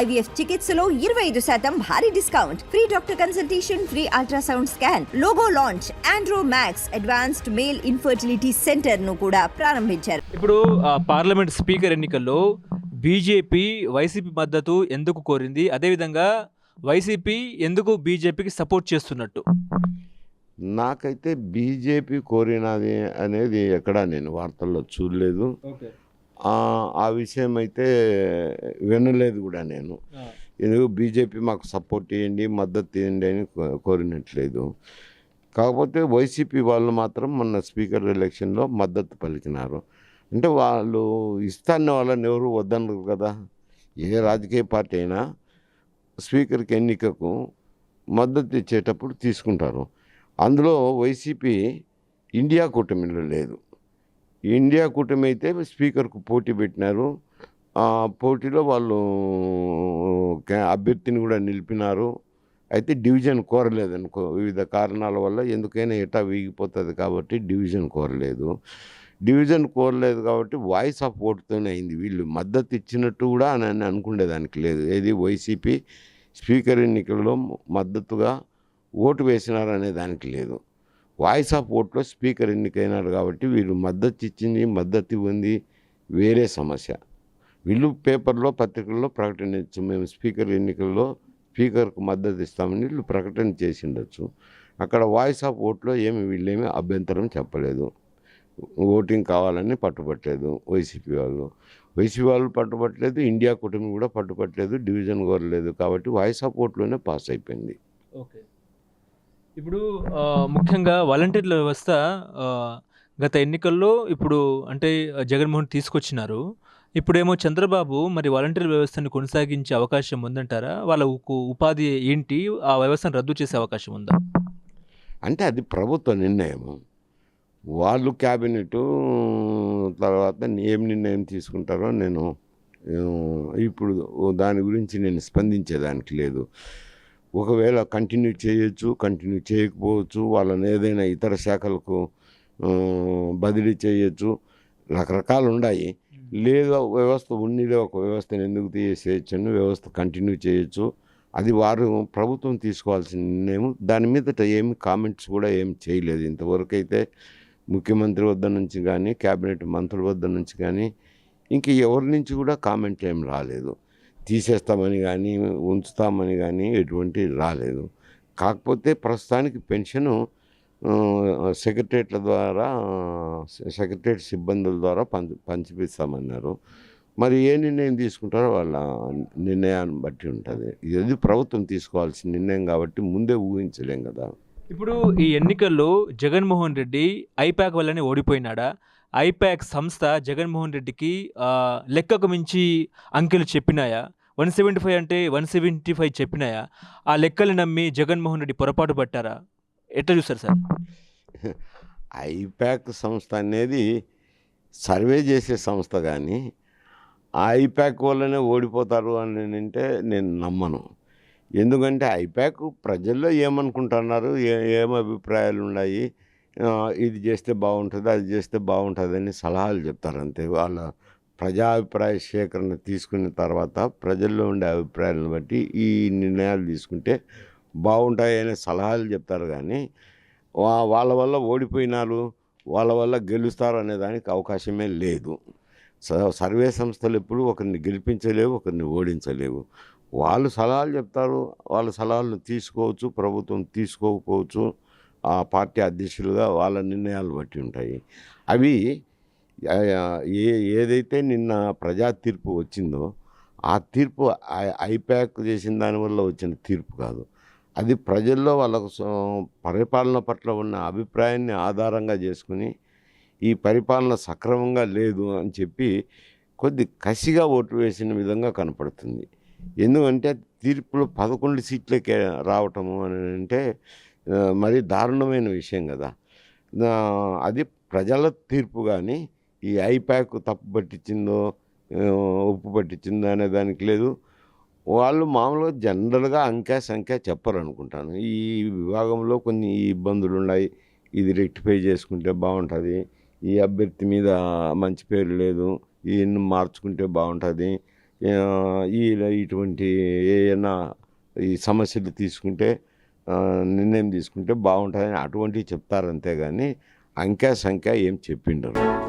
IVF చికిత్సలో 25% భారీ discount, free doctor consultation, free ultrasound scan, logo launch, Andro max advanced male infertility centre ను కూడా ప్రారంభించారు. ఇప్పుడు పార్లమెంట్ స్పీకర్ ఎన్నికల్లో బీజేపీ వైసీపీ మద్దతు ఎందుకు కోరింది, అదేవిధంగా వైసీపీ ఎందుకు బీజేపీకి సపోర్ట్ చేస్తున్నట్టు? నాకైతే బీజేపీ కోరినది అనేది ఎక్కడా నేను వార్తల్లో చూడలేదు. ఆ విషయం అయితే వినలేదు కూడా నేను. ఎందుకు బీజేపీ మాకు సపోర్ట్ చేయండి, మద్దతు ఇవ్వండి అని కోరినట్లేదు. కాకపోతే వైసీపీ వాళ్ళు మాత్రం మొన్న స్పీకర్ ఎలక్షన్లో మద్దతు పలికినారు. అంటే వాళ్ళు ఇస్తాన్న వాళ్ళని ఎవరు వద్దన్నారు కదా. ఏ రాజకీయ పార్టీ అయినా స్పీకర్కి ఎన్నికకు మద్దతు ఇచ్చేటప్పుడు తీసుకుంటారు. అందులో వైసీపీ ఇండియా కూటమిలో లేదు. ఇండియా కూటమి అయితే స్పీకర్కు పోటీ పెట్టినారు. ఆ పోటీలో వాళ్ళు అభ్యర్థిని కూడా నిలిపినారు. అయితే డివిజన్ కోరలేదనుకో, వివిధ కారణాల వల్ల. ఎందుకైనా ఎటా వీగిపోతుంది కాబట్టి డివిజన్ కోరలేదు కాబట్టి వాయిస్ ఆఫ్ ఓటుతోనే అయింది. వీళ్ళు మద్దతు ఇచ్చినట్టు కూడా అని అనుకునేదానికి లేదు. ఏది వైసీపీ స్పీకర్ ఎన్నికల్లో మద్దతుగా ఓటు వేసినారు అనే దానికి లేదు. వాయిస్ ఆఫ్ ఓట్లో స్పీకర్ ఎన్నికైనారు కాబట్టి వీళ్ళు మద్దతు ఇచ్చింది, మద్దతు ఉంది వేరే సమస్య. వీళ్ళు పేపర్లో పత్రికల్లో ప్రకటించచ్చు, మేము స్పీకర్ ఎన్నికల్లో స్పీకర్కు మద్దతు ఇస్తామని వీళ్ళు ప్రకటన చేసి ఉండొచ్చు. అక్కడ వాయిస్ ఆఫ్ ఓట్లో వీళ్ళేమి అభ్యంతరం చెప్పలేదు. ఓటింగ్ కావాలని పట్టుబట్టలేదు వైసీపీ వాళ్ళు పట్టుబట్టలేదు, ఇండియా కూటమి కూడా పట్టుబట్టలేదు, డివిజన్ కోరలేదు. కాబట్టి వాయిస్ ఆఫ్ ఓట్లోనే పాస్ అయిపోయింది. ఓకే. ఇప్పుడు ముఖ్యంగా వాలంటీర్ల వ్యవస్థ గత ఎన్నికల్లో ఇప్పుడు అంటే జగన్మోహన్ తీసుకొచ్చినారు. ఇప్పుడేమో చంద్రబాబు మరి వాలంటీర్ వ్యవస్థను కొనసాగించే అవకాశం ఉందంటారా? వాళ్ళకు ఉపాధి ఏంటి? ఆ వ్యవస్థను రద్దు చేసే అవకాశం ఉందా? అంటే అది ప్రభుత్వ నిర్ణయం. వాళ్ళు క్యాబినెట్ తర్వాత ఏం నిర్ణయం తీసుకుంటారో నేను ఇప్పుడు దాని గురించి నేను స్పందించేదానికి లేదు. ఒకవేళ కంటిన్యూ చేయొచ్చు, కంటిన్యూ చేయకపోవచ్చు, వాళ్ళని ఏదైనా ఇతర శాఖలకు బదిలీ చేయొచ్చు, రకరకాలు ఉన్నాయి. లేదా వ్యవస్థ ఉన్నిలే ఒక వ్యవస్థను ఎందుకు తీసేయచ్చని వ్యవస్థ కంటిన్యూ చేయొచ్చు. అది వారు ప్రభుత్వం తీసుకోవాల్సిన నిర్ణయం. దాని మీద ఏమి కామెంట్స్ కూడా ఏం చేయలేదు ఇంతవరకు. అయితే ముఖ్యమంత్రి వద్ద నుంచి కానీ, క్యాబినెట్ మంత్రుల వద్ద నుంచి కానీ, ఇంక ఎవరి నుంచి కూడా కామెంట్ ఏం రాలేదు. తీసేస్తామని కానీ, ఉంచుతామని కానీ ఎటువంటి రాలేదు. కాకపోతే ప్రస్తుతానికి పెన్షను సెక్రటరేట్ సిబ్బందుల ద్వారా పంచిపిస్తామన్నారు. మరి ఏ నిర్ణయం తీసుకుంటారో వాళ్ళ నిర్ణయాన్ని బట్టి ఉంటుంది. ఇది ప్రభుత్వం తీసుకోవాల్సిన నిర్ణయం కాబట్టి ముందే ఊహించలేం కదా. ఇప్పుడు ఈ ఎన్నికల్లో జగన్మోహన్ రెడ్డి ఐపాక్ వల్లనే ఓడిపోయినాడా? ఐపాక్ సంస్థ జగన్మోహన్ రెడ్డికి లెక్కకు మించి అంకెలు చెప్పినాయా? 175 అంటే 175 చెప్పినాయా? ఆ లెక్కలు నమ్మి జగన్మోహన్ రెడ్డి పొరపాటు పట్టారా? ఎట్లా చూస్తారు సార్? ఐపాక్ సంస్థ అనేది సర్వే చేసే సంస్థ, కానీ ఆ ఐపాక్ వల్లనే ఓడిపోతారు అని అంటే నేను నమ్మను. ఎందుకంటే ఐపాక్ ప్రజల్లో ఏమనుకుంటున్నారు, ఏం అభిప్రాయాలు ఉన్నాయి, ఇది చేస్తే బాగుంటుంది, అది చేస్తే బాగుంటుంది అని సలహాలు చెప్తారు అంతే. వాళ్ళ ప్రజాభిప్రాయ సేకరణ తీసుకున్న తర్వాత ప్రజల్లో ఉండే అభిప్రాయాలను బట్టి ఈ నిర్ణయాలు తీసుకుంటే బాగుంటాయి అనే సలహాలు చెప్తారు. కానీ వాళ్ళ వల్ల ఓడిపోయినారు, వాళ్ళ వల్ల గెలుస్తారు అనే దానికి అవకాశమే లేదు. సర్వే సంస్థలు ఎప్పుడు ఒకరిని గెలిపించలేవు, ఒకరిని ఓడించలేవు. వాళ్ళు సలహాలు చెప్తారు, వాళ్ళ సలహాలను తీసుకోవచ్చు, ప్రభుత్వం తీసుకోకపోవచ్చు. ఆ పార్టీ అధ్యక్షులుగా వాళ్ళ నిర్ణయాలు బట్టి ఉంటాయి. అవి ఏదైతే నిన్న ప్రజా తీర్పు వచ్చిందో ఆ తీర్పు ఐపాక్ చేసిన దానివల్ల వచ్చిన తీర్పు కాదు. అది ప్రజల్లో వాళ్ళకు పరిపాలన పట్ల ఉన్న అభిప్రాయాన్ని ఆధారంగా చేసుకుని ఈ పరిపాలన సక్రమంగా లేదు అని చెప్పి కొద్ది కసిగా ఓటు వేసిన విధంగా కనపడుతుంది. ఎందుకంటే తీర్పులో 11 సీట్లకే రావటము అని అంటే మరి దారుణమైన విషయం కదా. అది ప్రజల తీర్పు. కానీ ఈ ఐపాక్ తప్పు పట్టించిందో ఉప్పు పట్టించిందో అనే దానికి లేదు. వాళ్ళు మామూలుగా జనరల్గా సంఖ్య చెప్పరు అనుకుంటాను. ఈ విభాగంలో కొన్ని ఇబ్బందులు ఉన్నాయి, ఇది రెక్టిఫై చేసుకుంటే బాగుంటుంది, ఈ అభ్యర్థి మీద మంచి పేరు లేదు, ఈయన్ని మార్చుకుంటే బాగుంటుంది, ఇటువంటి ఏమైనా ఈ సమస్యలు తీసుకుంటే నిర్ణయం తీసుకుంటే బాగుంటుందని అటువంటివి చెప్తారు, అంతేగాని అంకె సంఖ్య ఏం చెప్పిండరు.